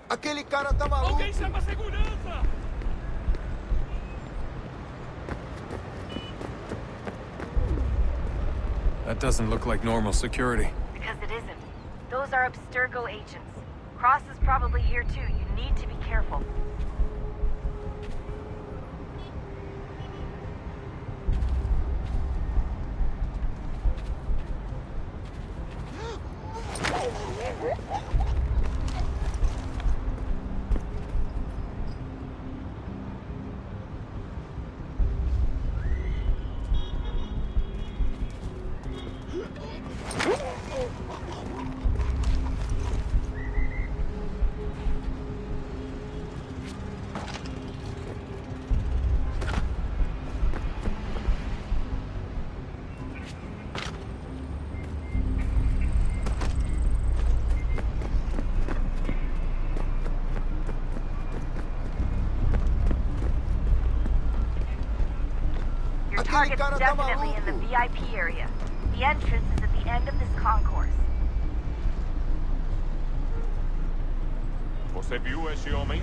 Aquele cara tá maluco! Alguém chama a segurança! That doesn't look like normal security. Because it isn't. Those are Abstergo agents. Cross is probably here too. You need to be careful. Target's definitely in the VIP area. The entrance is at the end of this concourse. Você viu este homem?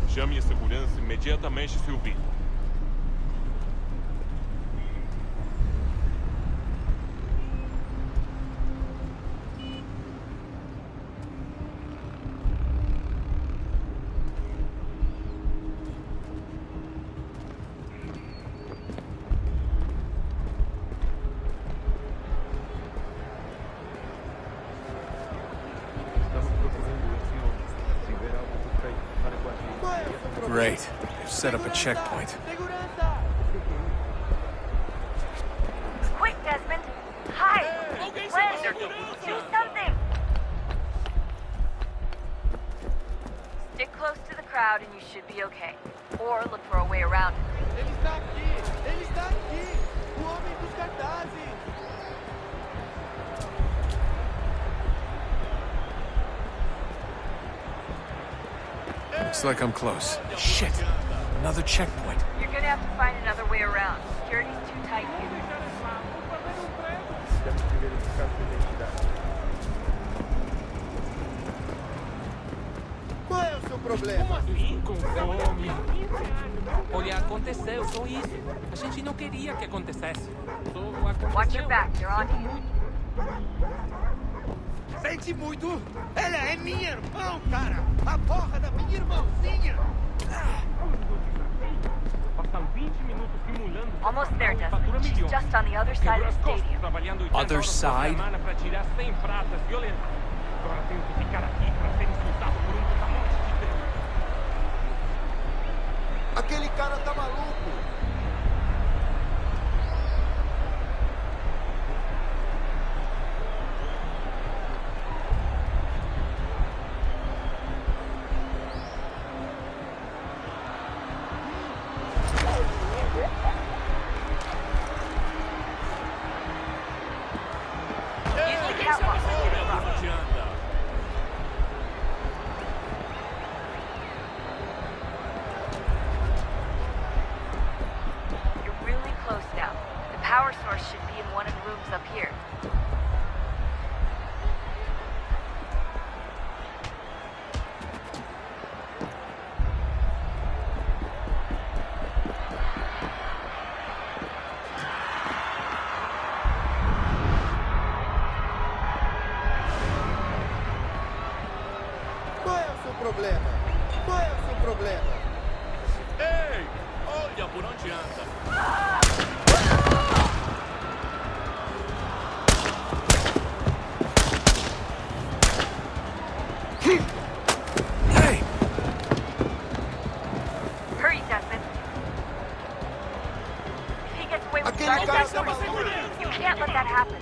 Chame a segurança imediatamente se o vir. Great. They've set up a checkpoint. Quick, Desmond! Hide! Run! Do something! Stick close to the crowd and you should be okay. Or look for a way around it. Ele está aqui! Ele está aqui! O homem dos cartazes! Looks like I'm close. Shit! Another checkpoint. You're gonna have to find another way around. Security's too tight here. Qual é o seu problema? Com fome. Olha, aconteceu, só isso. A gente não queria que acontecesse. Só aconteceu. Watch your back, they're on you. Sente muito! Ela é minha irmã, cara! A porra da minha irmãzinha! Passam 20 minutos simulando. Almost there, Fatura Desmond. She's milhões. just on the other side Quebrou of as the costas stadium. trabalhando 80 Other horas por side? semana pra tirar 100 pratas violentas. Agora tenho que ficar aqui pra ser insultado por um monte de tempo. Aquele cara tá maluco! You're really close now. The power source should be in one of the rooms up here. Qual é o seu problema? Qual é o seu problema? Ei! Olha por onde anda. Hey! Hurry, Desmond. If he gets away with Aquele guns, cara that's tá what maluco! you can't let that happen.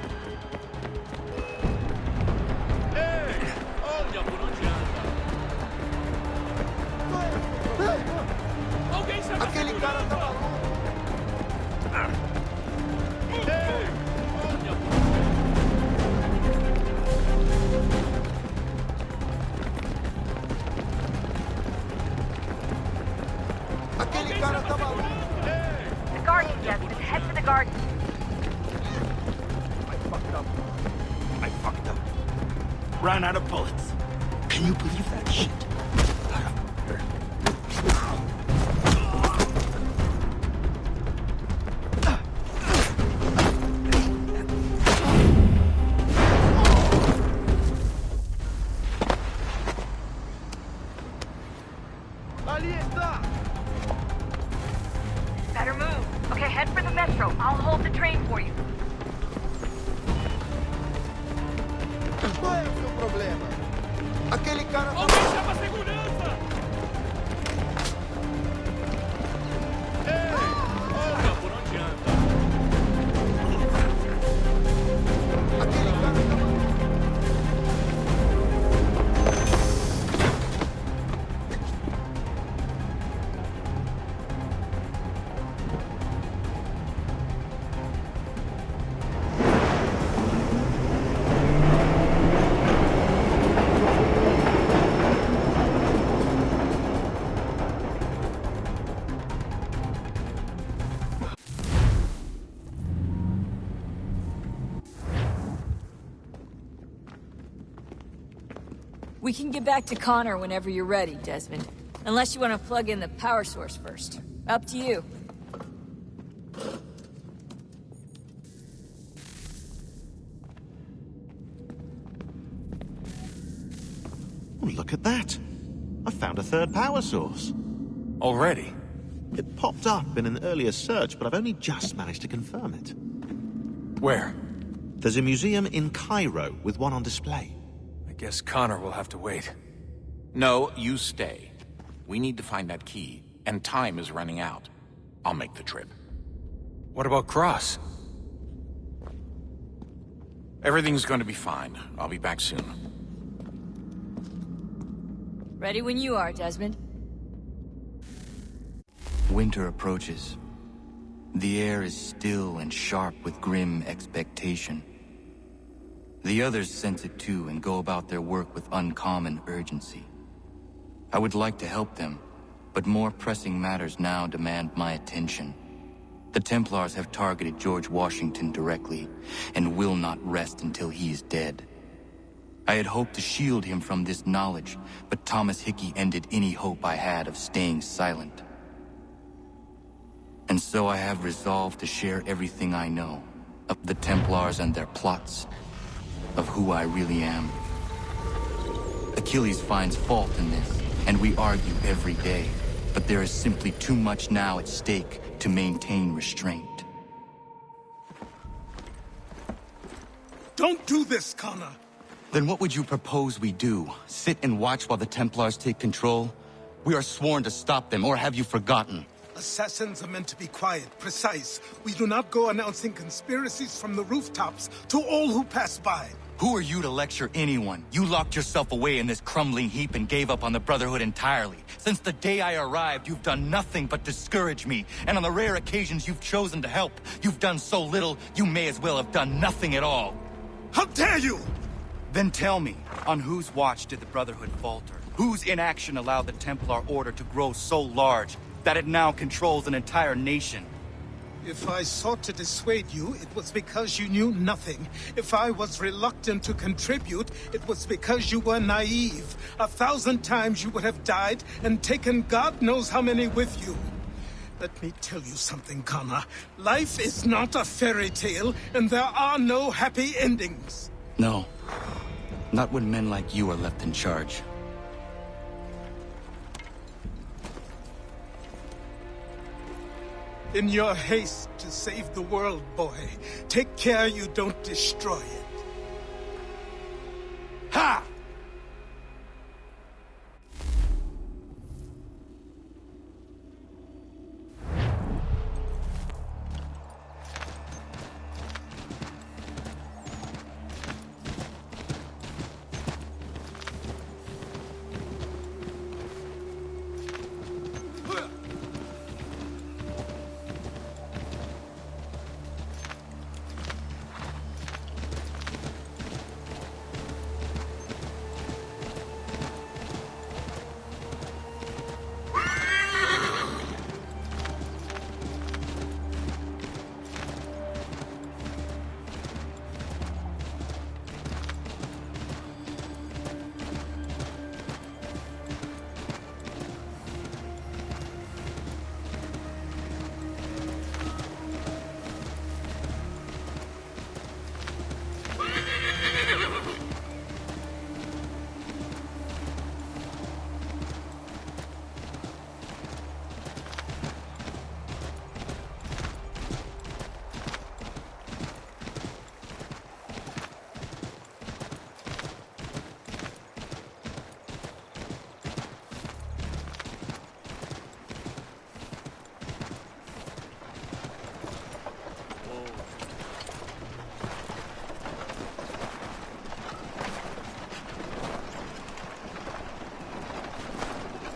Ei! Olha por onde anda. Qual é o seu problema? Alguém chama a Aquele cara tá maluco! Ei! Olha por Aquele cara tá maluco! The garden, Desmond. Head for the garden. I fucked up. Ran out of bullets. Can you believe that shit? Better move. Okay, head for the metro. I'll hold the train for you. Qual é o seu problema? Aquele cara... Alguém chama a segurança! Ei! Olha por onde anda. Aquele cara tá... We can get back to Connor whenever you're ready, Desmond. Unless you want to plug in the power source first. Up to you. Oh, look at that. I found a third power source. Already? It popped up in an earlier search, but I've only just managed to confirm it. Where? There's a museum in Cairo with one on display. I guess Connor will have to wait. No, you stay. We need to find that key, and time is running out. I'll make the trip. What about Cross? Everything's going to be fine. I'll be back soon. Ready when you are, Desmond. Winter approaches. The air is still and sharp with grim expectation. The others sense it too and go about their work with uncommon urgency. I would like to help them, but more pressing matters now demand my attention. The Templars have targeted George Washington directly, and will not rest until he is dead. I had hoped to shield him from this knowledge, but Thomas Hickey ended any hope I had of staying silent. And so I have resolved to share everything I know, of the Templars and their plots, of who I really am. Achilles finds fault in this, and we argue every day, but there is simply too much now at stake to maintain restraint. Don't do this, Connor! Then what would you propose we do? Sit and watch while the Templars take control? We are sworn to stop them, or have you forgotten? Assassins are meant to be quiet, precise. We do not go announcing conspiracies from the rooftops to all who pass by. Who are you to lecture anyone? You locked yourself away in this crumbling heap and gave up on the Brotherhood entirely. Since the day I arrived, you've done nothing but discourage me. And on the rare occasions you've chosen to help, you've done so little, you may as well have done nothing at all. How dare you! Then tell me, on whose watch did the Brotherhood falter? Whose inaction allowed the Templar Order to grow so large that it now controls an entire nation? If I sought to dissuade you, it was because you knew nothing. If I was reluctant to contribute, it was because you were naive. 1,000 times you would have died and taken God knows how many with you. Let me tell you something, Connor. Life is not a fairy tale, and there are no happy endings. No. Not when men like you are left in charge. In your haste to save the world, boy, take care you don't destroy it. Ha!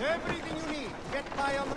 Everything you need. Get by on the...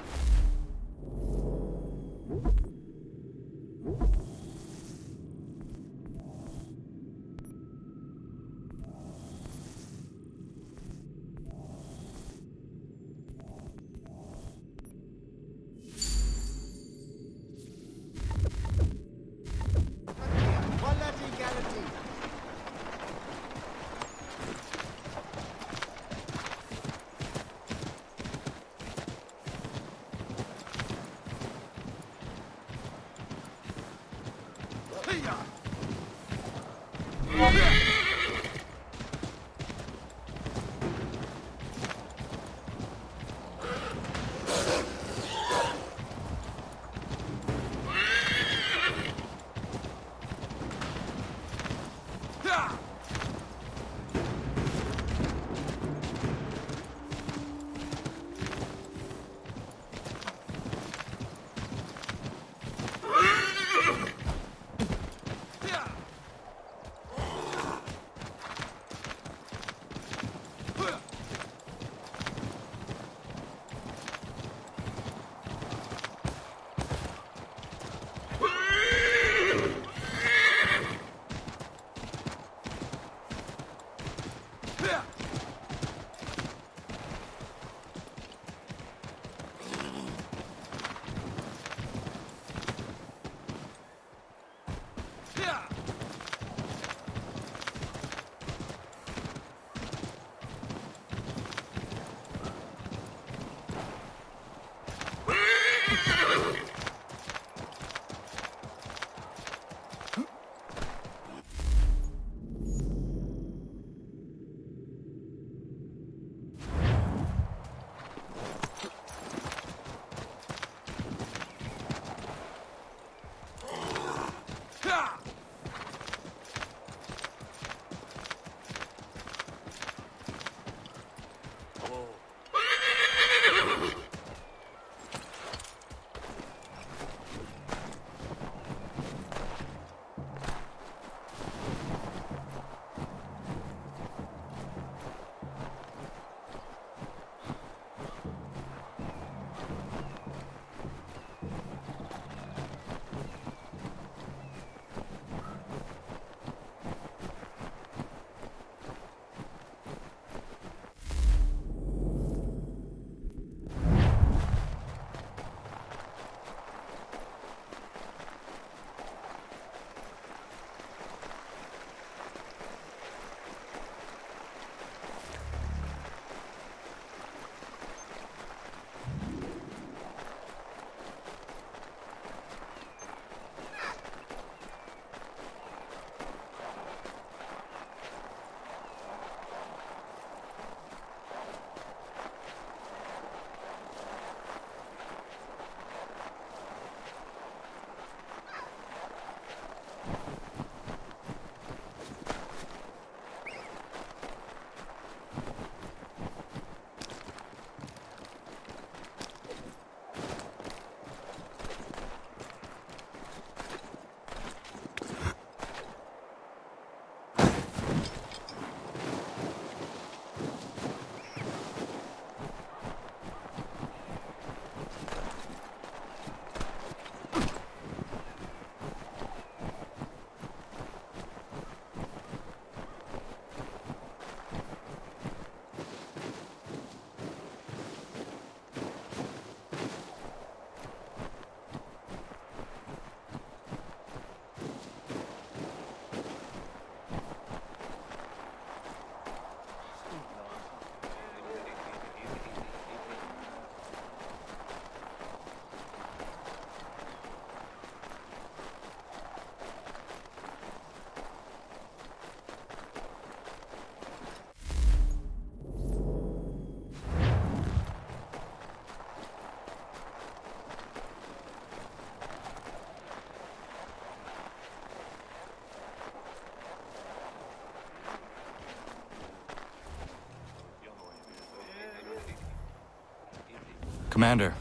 Commander,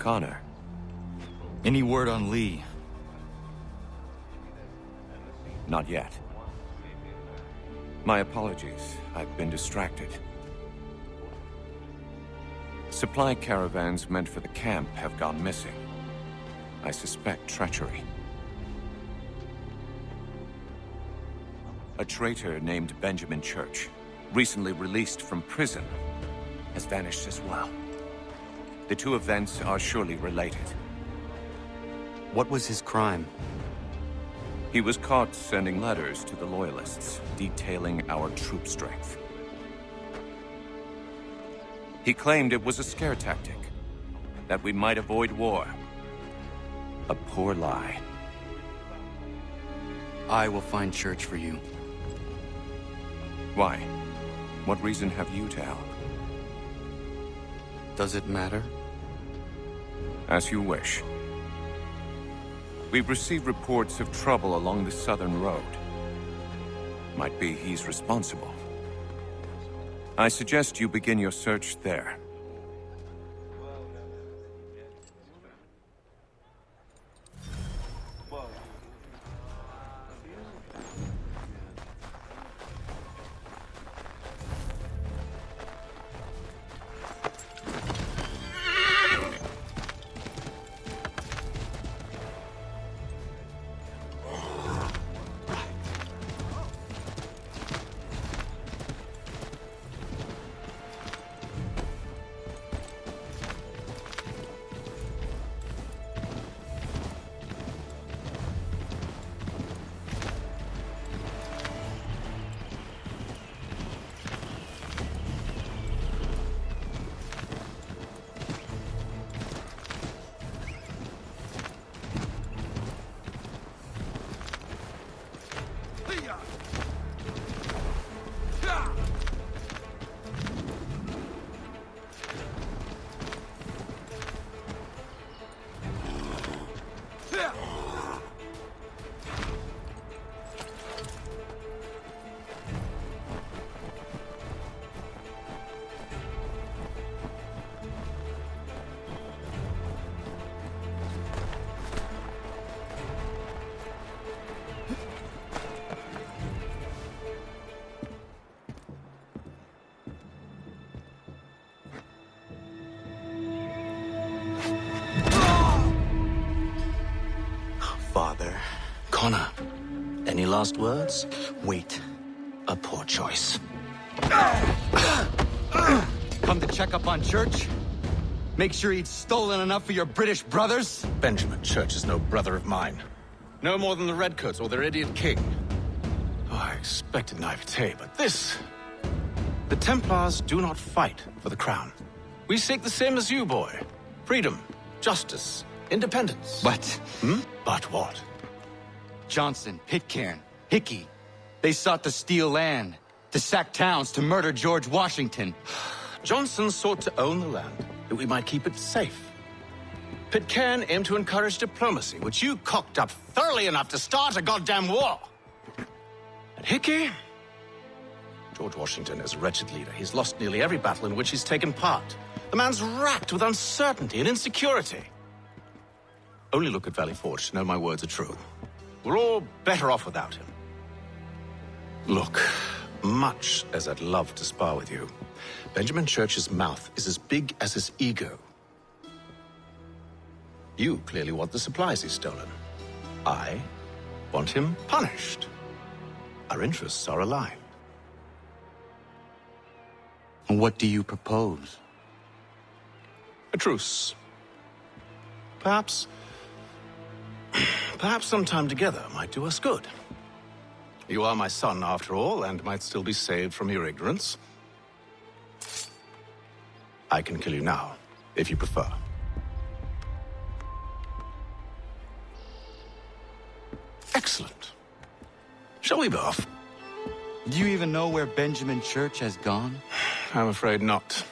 Connor. any word on Lee? Not yet. My apologies. I've been distracted. Supply caravans meant for the camp have gone missing. I suspect treachery. A traitor named Benjamin Church, recently released from prison, has vanished as well. The two events are surely related. What was his crime? He was caught sending letters to the Loyalists, detailing our troop strength. He claimed it was a scare tactic, that we might avoid war. A poor lie. I will find Church for you. Why? What reason have you to help? Does it matter? As you wish. We've received reports of trouble along the southern road. Might be he's responsible. I suggest you begin your search there. Father. Connor, any last words? Wait. A poor choice. Come to check up on Church? Make sure he'd stolen enough for your British brothers? Benjamin Church is no brother of mine. No more than the Redcoats or their idiot king. Oh, I expected naivete, but this... The Templars do not fight for the crown. We seek the same as you, boy. Freedom, justice, independence. But... But what? Johnson, Pitcairn, Hickey, they sought to steal land, to sack towns, to murder George Washington. Johnson sought to own the land, that we might keep it safe. Pitcairn aimed to encourage diplomacy, which you cocked up thoroughly enough to start a goddamn war. And Hickey? George Washington is a wretched leader. He's lost nearly every battle in which he's taken part. The man's racked with uncertainty and insecurity. Only look at Valley Forge to know my words are true. We're all better off without him. Look, much as I'd love to spar with you, Benjamin Church's mouth is as big as his ego. You clearly want the supplies he's stolen. I want him punished. Our interests are aligned. What do you propose? A truce. Perhaps some time together might do us good. You are my son, after all, and might still be saved from your ignorance. I can kill you now, if you prefer. Excellent. Shall we be off? Do you even know where Benjamin Church has gone? I'm afraid not.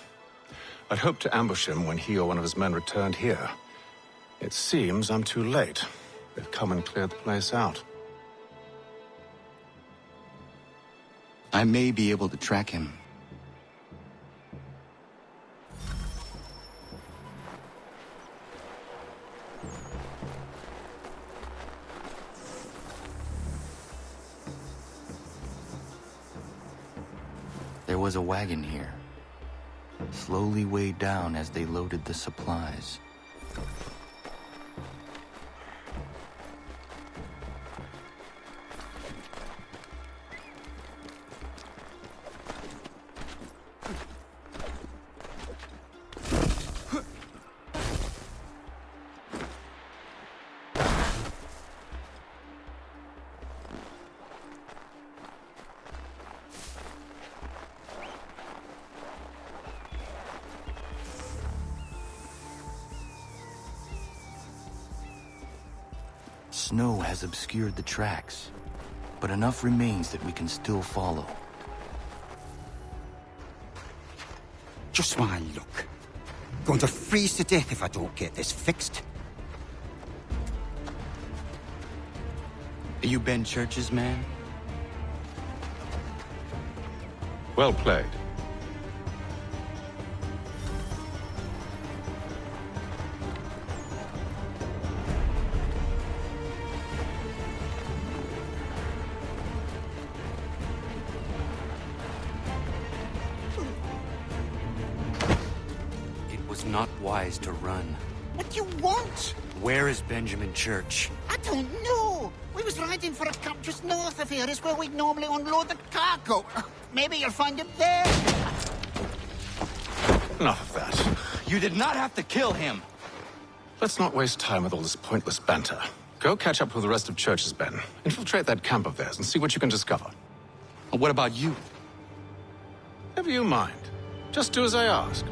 I'd hoped to ambush him when he or one of his men returned here. It seems I'm too late. They've come and cleared the place out. I may be able to track him. There was a wagon here. slowly weighed down as they loaded the supplies. Snow has obscured the tracks, but enough remains that we can still follow. Just my luck. Going to freeze to death if I don't get this fixed. Are you Ben Church's man? Well played. Not wise to run. What do you want? Where is Benjamin Church? I don't know. We was riding for a camp just north of here. Is where we'd normally unload the cargo. Maybe you'll find him there. Enough of that. You did not have to kill him. Let's not waste time with all this pointless banter. Go catch up with the rest of Church's men. Infiltrate that camp of theirs and see what you can discover. And what about you? Never you mind. Just do as I ask.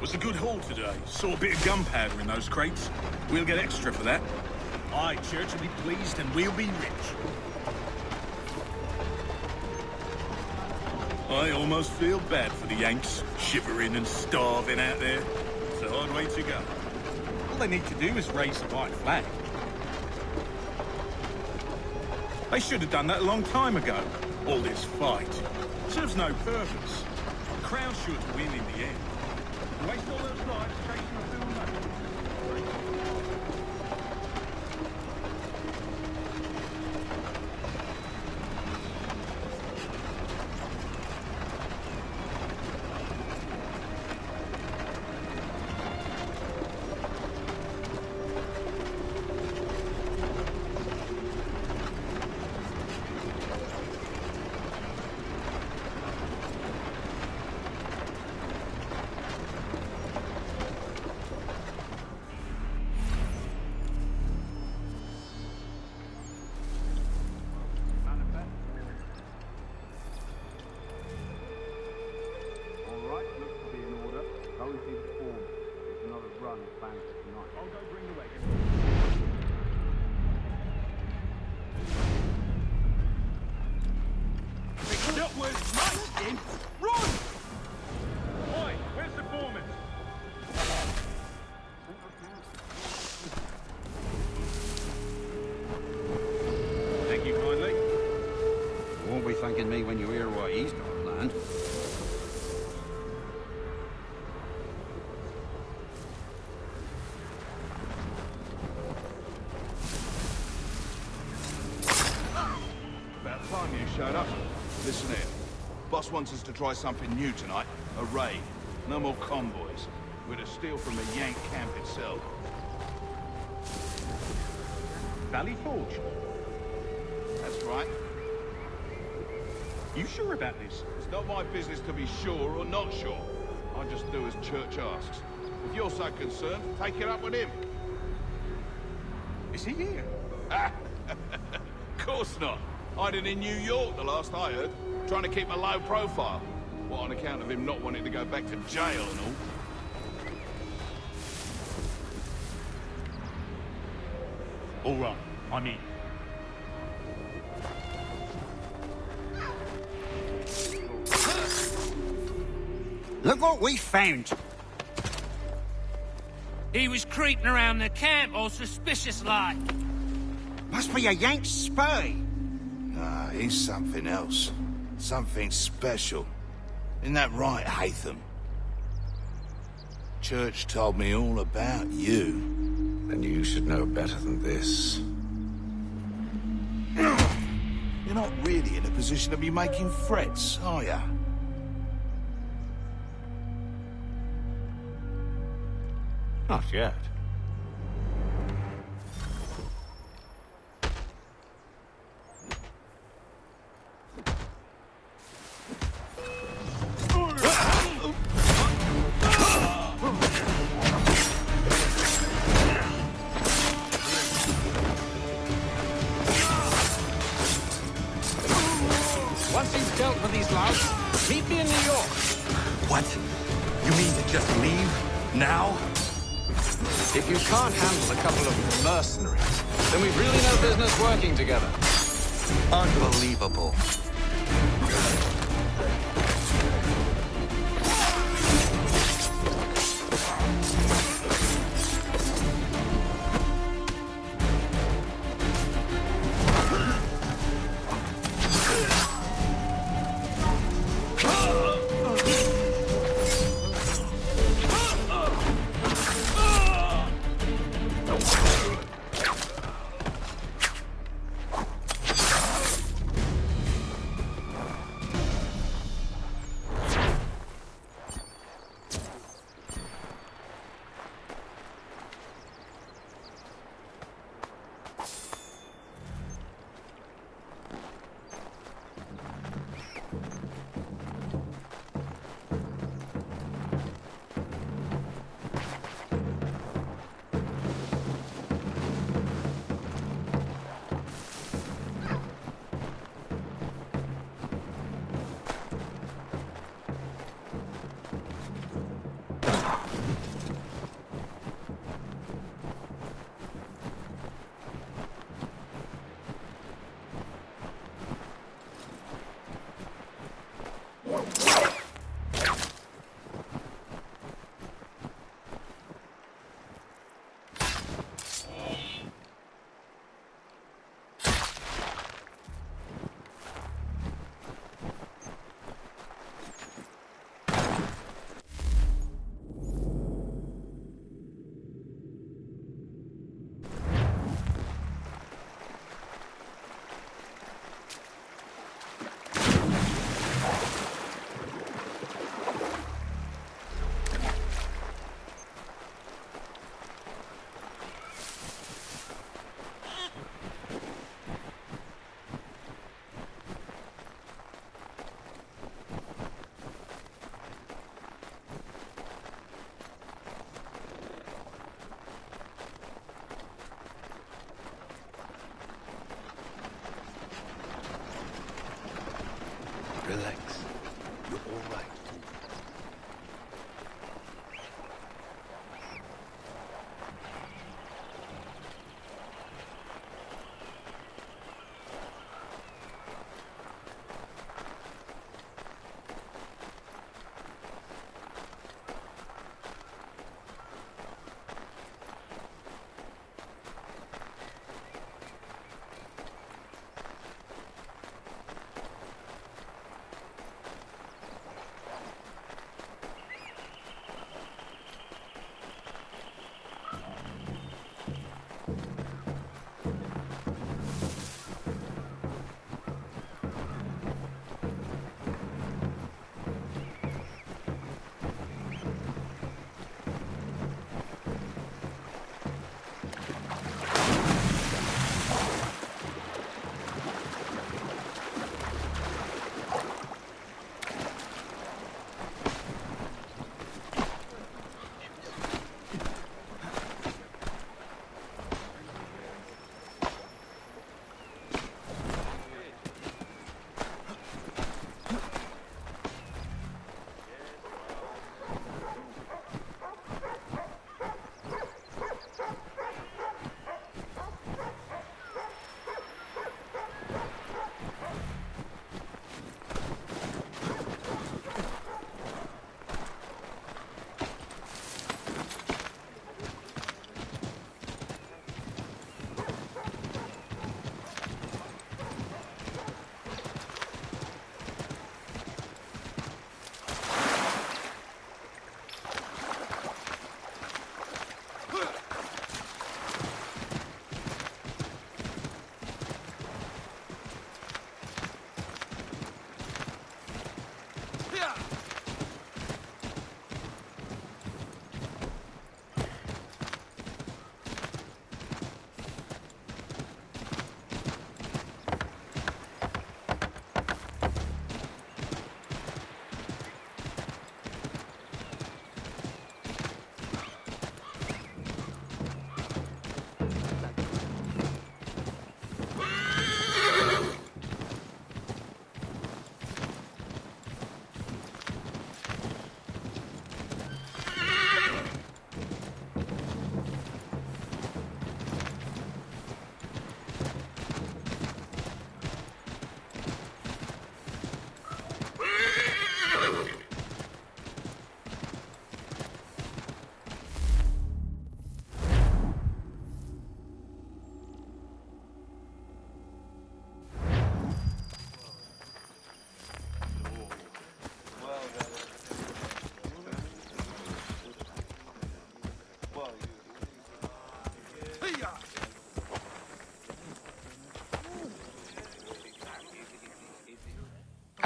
Was a good haul today. Saw a bit of gunpowder in those crates. We'll get extra for that. Aye, Church will be pleased and we'll be rich. I almost feel bad for the Yanks, shivering and starving out there. It's a hard way to go. All they need to do is raise the white flag. They should have done that a long time ago. All this fight serves no purpose. The Crown's sure to win in the end. Waste all those lives chasing a fool man. Thanking me when you hear what he's got planned. About time you showed up. Listen here. Boss wants us to try something new tonight. A raid. No more convoys. We're to steal from the Yank camp itself. Valley Forge? That's right. You sure about this? It's not my business to be sure or not sure. I just do as Church asks. If you're so concerned, take it up with him. Is he here? Of course not. Hiding in New York, the last I heard. Trying to keep a low profile. What, on account of him not wanting to go back to jail and all? All right, I'm in. Look what we found. He was creeping around the camp all suspicious-like. Must be a Yank spy. Nah, he's something else. Something special. Isn't that right, Haytham? Church told me all about you. Then you should know better than this. You're not really in a position to be making threats, are ya? Not yet. Once you've dealt with these louts, meet me in New York. What? You mean to just leave? Now? If you can't handle a couple of mercenaries, then we've really no business working together. Unbelievable.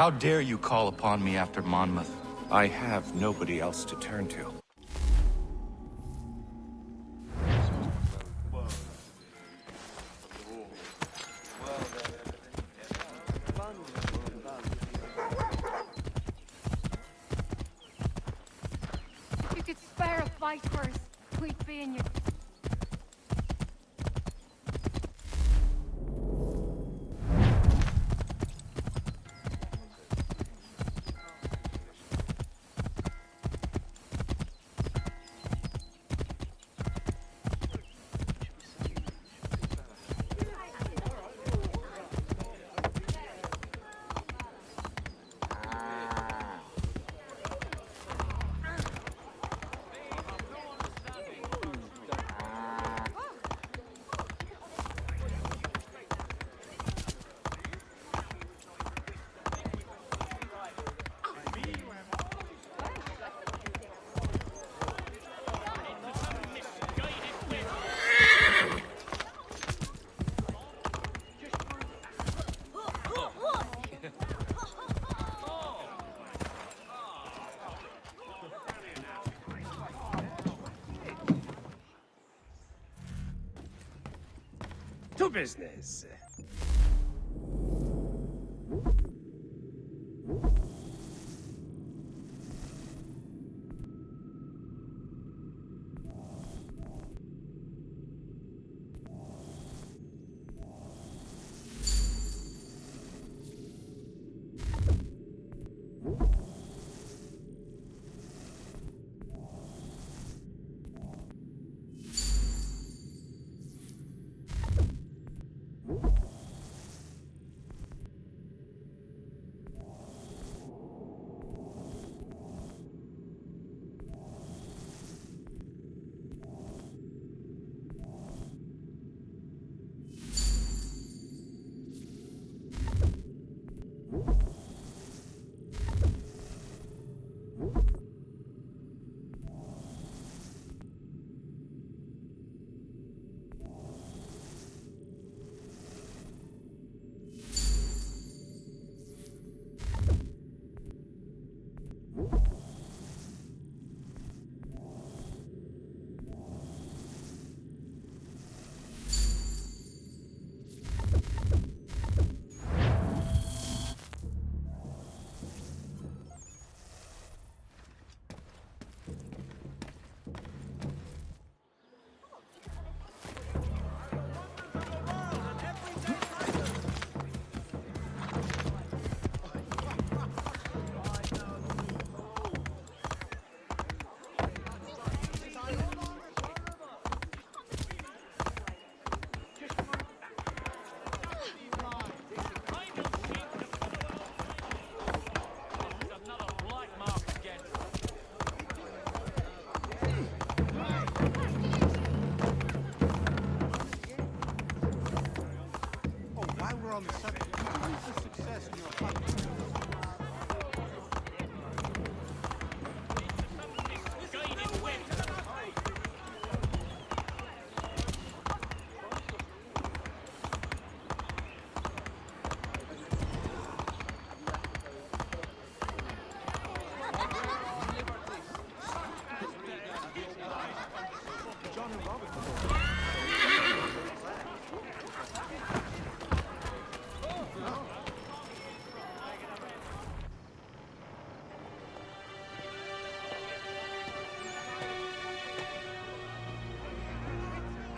How dare you call upon me after Monmouth? I have nobody else to turn to. If you could spare a fight for us, we'd be in your... To business.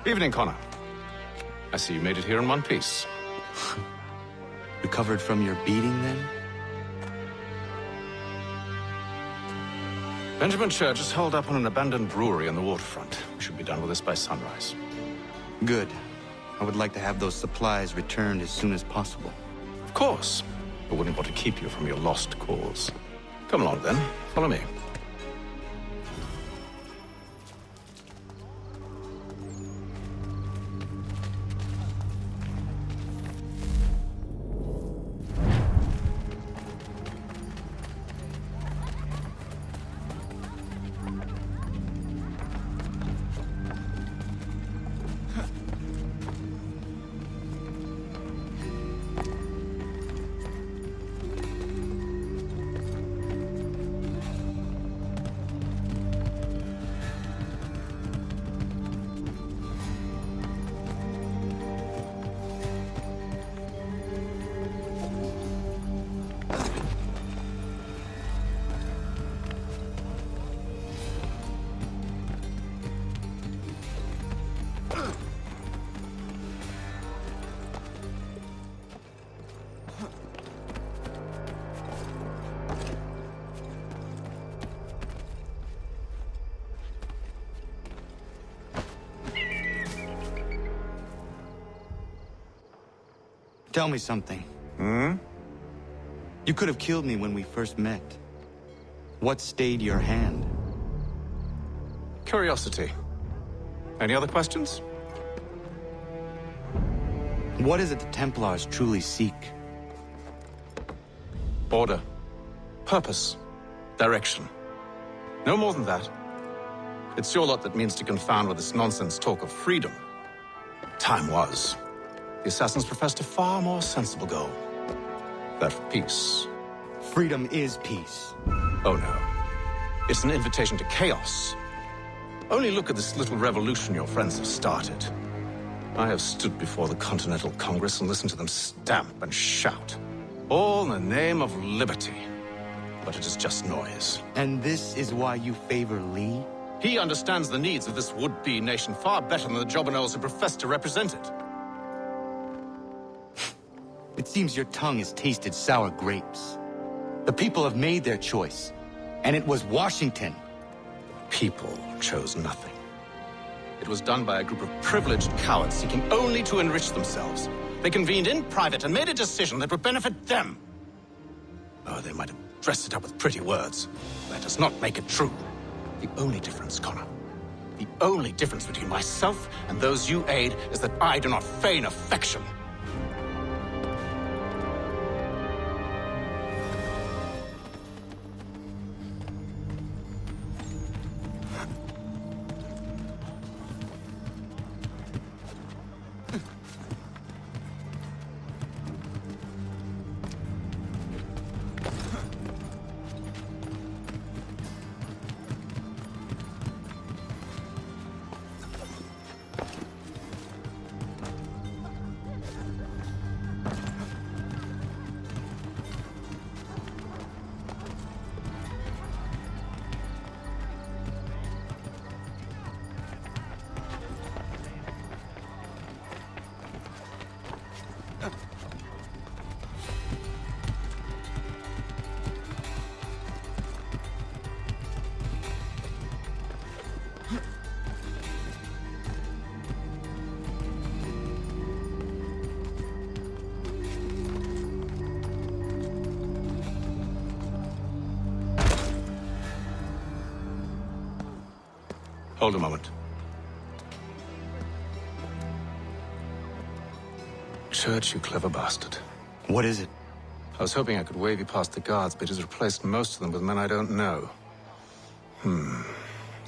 Evening, Connor. I see you made it here in one piece. Recovered from your beating, then? Benjamin Church is holed up on an abandoned brewery on the waterfront. We should be done with this by sunrise. Good. I would like to have those supplies returned as soon as possible. Of course. I wouldn't want to keep you from your lost cause. Come along, then. Follow me. Tell me something. Hmm? You could have killed me when we first met. What stayed your hand? Curiosity. Any other questions? What is it the Templars truly seek? Order. Purpose. Direction. No more than that. It's your lot that means to confound with this nonsense talk of freedom. Time was. The assassins professed a far more sensible goal. That of peace. Freedom is peace. Oh no. It's an invitation to chaos. Only look at this little revolution your friends have started. I have stood before the Continental Congress and listened to them stamp and shout. All in the name of liberty. But it is just noise. And this is why you favor Lee? He understands the needs of this would-be nation far better than the jobberknolls who profess to represent it. It seems your tongue has tasted sour grapes. The people have made their choice, and it was Washington. People chose nothing. It was done by a group of privileged cowards seeking only to enrich themselves. They convened in private and made a decision that would benefit them. Oh, they might have dressed it up with pretty words. That does not make it true. The only difference, Connor, the only difference between myself and those you aid is that I do not feign affection. Hold a moment. Church, you clever bastard. What is it? I was hoping I could wave you past the guards, but he's replaced most of them with men I don't know.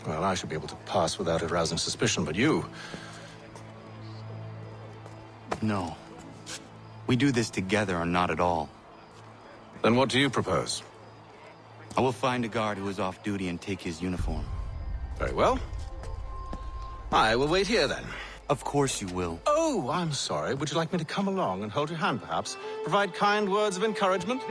Well, I should be able to pass without arousing suspicion, but you... No. We do this together or not at all. Then what do you propose? I will find a guard who is off duty and take his uniform. Very well. I will wait here, then. Of course you will. Oh, I'm sorry. Would you like me to come along and hold your hand, perhaps? Provide kind words of encouragement?